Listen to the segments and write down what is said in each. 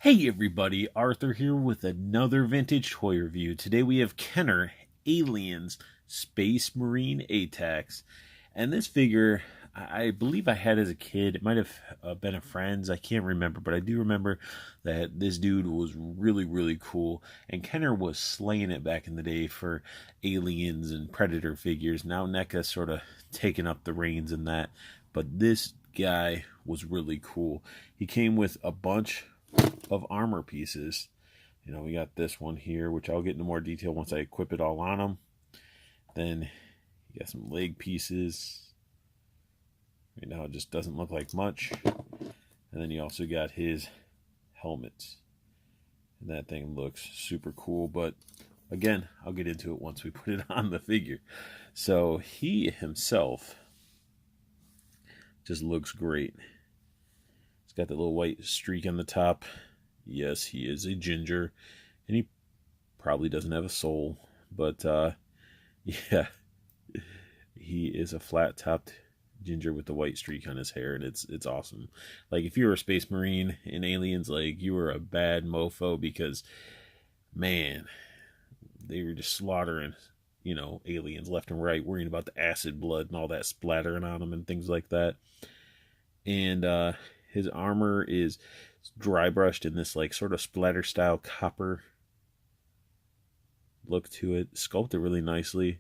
Hey everybody, Arthur here with another vintage toy review. Today we have Kenner Aliens Space Marine Atax. And this figure, I believe I had as a kid. It might have been a friend's, I can't remember. But I do remember that this dude was really cool. And Kenner was slaying it back in the day for Aliens and Predator figures. Now NECA's sort of taken up the reins in that. But this guy was really cool. He came with a bunch of armor pieces. You know, we got this one here, which I'll get into more detail once I equip it all on him. Then you got some leg pieces. Right now it just doesn't look like much. And then you also got his helmet. And that thing looks super cool, but again, I'll get into it once we put it on the figure. So he himself just looks great. He's got the little white streak on the top. Yes, he is a ginger, and he probably doesn't have a soul, but yeah, he is a flat-topped ginger with the white streak on his hair, and it's awesome. Like, if you were a Space Marine in Aliens, like, you were a bad mofo, because, man, they were just slaughtering, you know, aliens left and right, worrying about the acid blood and all that splattering on them and things like that. And his armor is dry brushed in this like sort of splatter style copper look to it. Sculpted really nicely.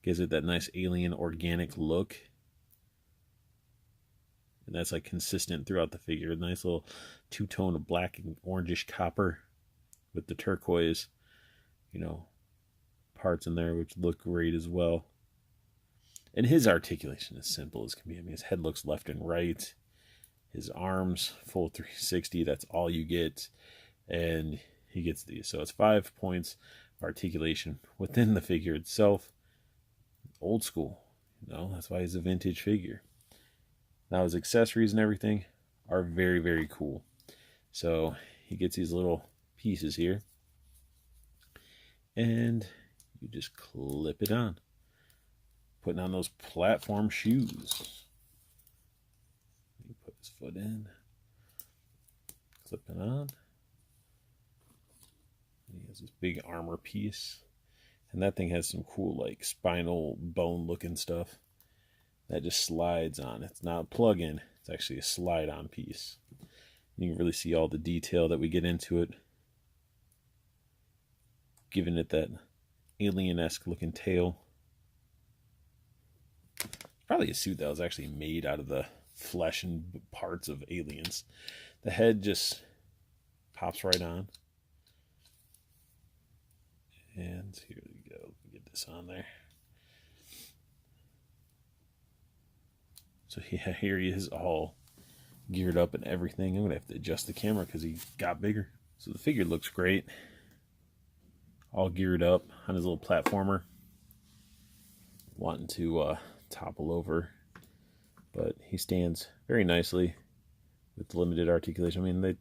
Gives it that nice alien organic look. And that's like consistent throughout the figure. A nice little two-tone of black and orangish copper with the turquoise, you know, parts in there which look great as well. And his articulation is simple as can be. I mean, his head looks left and right. His arms, full 360, that's all you get. And he gets these. So it's 5 points of articulation within the figure itself. Old school. You know, that's why he's a vintage figure. Now his accessories and everything are very cool. So he gets these little pieces here. And you just clip it on. Putting on those platform shoes. Put his foot in, clip it on. He has this big armor piece, and that thing has some cool like spinal bone looking stuff that just slides on. It's not a plug-in, it's actually a slide-on piece. You can really see all the detail that we get into it, giving it that alien-esque looking tail. Probably a suit that was actually made out of the flesh and parts of aliens. The head just pops right on. And here we go. Get this on there. So yeah, here he is all geared up and everything. I'm going to have to adjust the camera because he got bigger. So the figure looks great. All geared up on his little platformer. Wanting to topple over. But he stands very nicely with limited articulation. I mean, they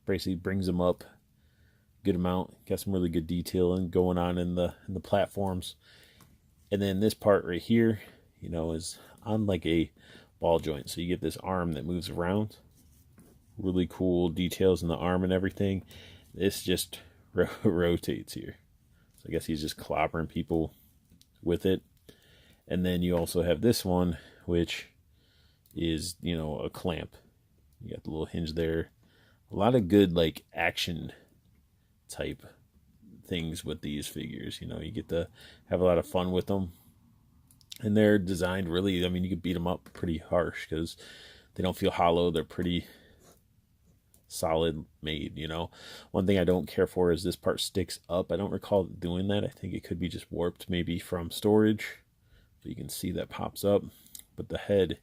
basically brings him up a good amount. Got some really good detailing going on in the platforms. And then this part right here, you know, is on like a ball joint. So you get this arm that moves around. Really cool details in the arm and everything. This just rotates here. So I guess he's just clobbering people with it. And then you also have this one, which is, you know, a clamp. You got the little hinge there. A lot of good, like, action type things with these figures. You know, you get to have a lot of fun with them. And they're designed really, I mean, you could beat them up pretty harsh because they don't feel hollow. They're pretty solid made, you know. One thing I don't care for is this part sticks up. I don't recall doing that. I think it could be just warped maybe from storage. But you can see that pops up. But the head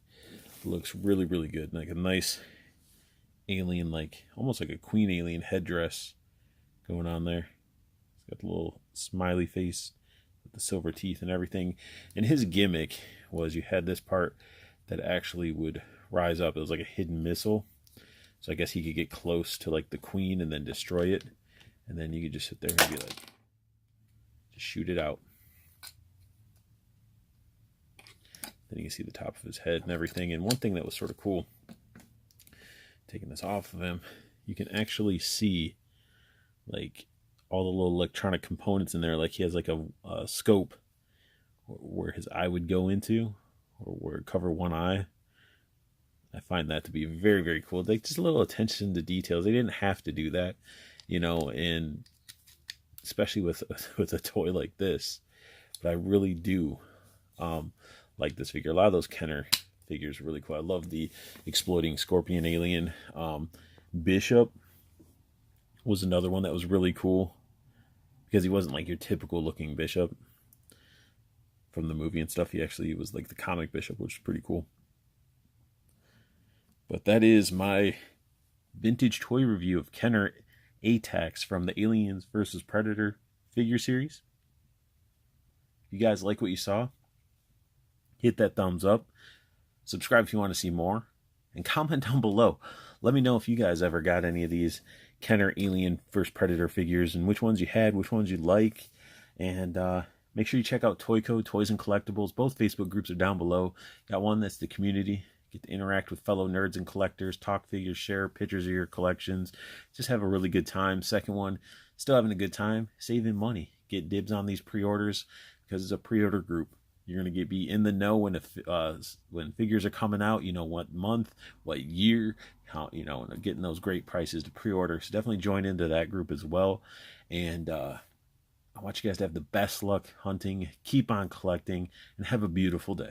looks really good. Like a nice alien, like almost like a queen alien headdress going on there. It's got the little smiley face with the silver teeth and everything. And his gimmick was you had this part that actually would rise up. It was like a hidden missile. So I guess he could get close to like the queen and then destroy it. And then you could just sit there and be like, just shoot it out. Then you can see the top of his head and everything. And one thing that was sort of cool, taking this off of him, you can actually see like all the little electronic components in there. Like he has like a scope where his eye would go into, or where it cover one eye. I find that to be very, very cool. Like just a little attention to details. They didn't have to do that, you know, and especially with a toy like this. But I really do like this figure. A lot of those Kenner figures are really cool. I love the exploding scorpion alien. Bishop was another one that was really cool because he wasn't like your typical looking Bishop from the movie and stuff. He actually was like the comic Bishop, which is pretty cool. But that is my vintage toy review of Kenner Atax from the Aliens vs. Predator figure series. If you guys like what you saw, hit that thumbs up. Subscribe if you want to see more. And comment down below. Let me know if you guys ever got any of these Kenner Alien vs. Predator figures and which ones you had, which ones you like. And make sure you check out Toyco, Toys and Collectibles. Both Facebook groups are down below. Got one that's the community. Get to interact with fellow nerds and collectors, talk figures, share pictures of your collections. Just have a really good time. Second one, still having a good time, saving money. Get dibs on these pre-orders because it's a pre-order group. You're going to be in the know when figures are coming out, you know, what month, what year, how, you know, and getting those great prices to pre-order. So definitely join into that group as well. And I want you guys to have the best luck hunting, keep on collecting, and have a beautiful day.